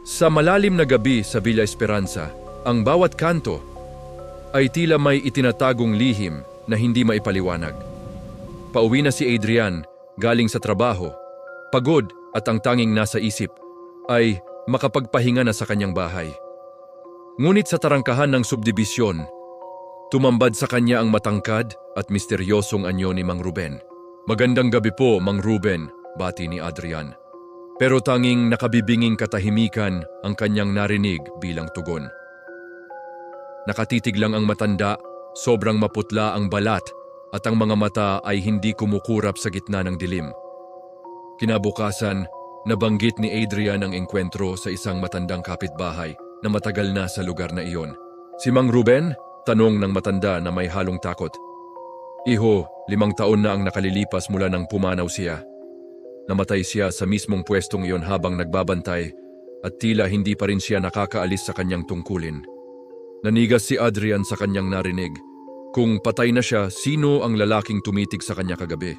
Sa malalim na gabi sa Villa Esperanza, ang bawat kanto ay tila may itinatagong lihim na hindi maipaliwanag. Pauwi na si Adrian galing sa trabaho, pagod at ang tanging nasa isip ay makapagpahinga na sa kanyang bahay. Ngunit sa tarangkahan ng subdibisyon, tumambad sa kanya ang matangkad at misteryosong anyo ni Mang Ruben. "Magandang gabi po, Mang Ruben," bati ni Adrian. Pero tanging nakabibinging katahimikan ang kanyang narinig bilang tugon. Nakatitig lang ang matanda, sobrang maputla ang balat at ang mga mata ay hindi kumukurap sa gitna ng dilim. Kinabukasan, nabanggit ni Adrian ang engkwentro sa isang matandang kapitbahay na matagal na sa lugar na iyon. "Si Mang Ruben?" tanong ng matanda na may halong takot. "Iho, 5 taon na ang nakalilipas mula nang pumanaw siya. Namatay siya sa mismong pwestong iyon habang nagbabantay at tila hindi pa rin siya nakakaalis sa kanyang tungkulin." Nanigas si Adrian sa kanyang narinig. Kung patay na siya, sino ang lalaking tumitig sa kanya kagabi?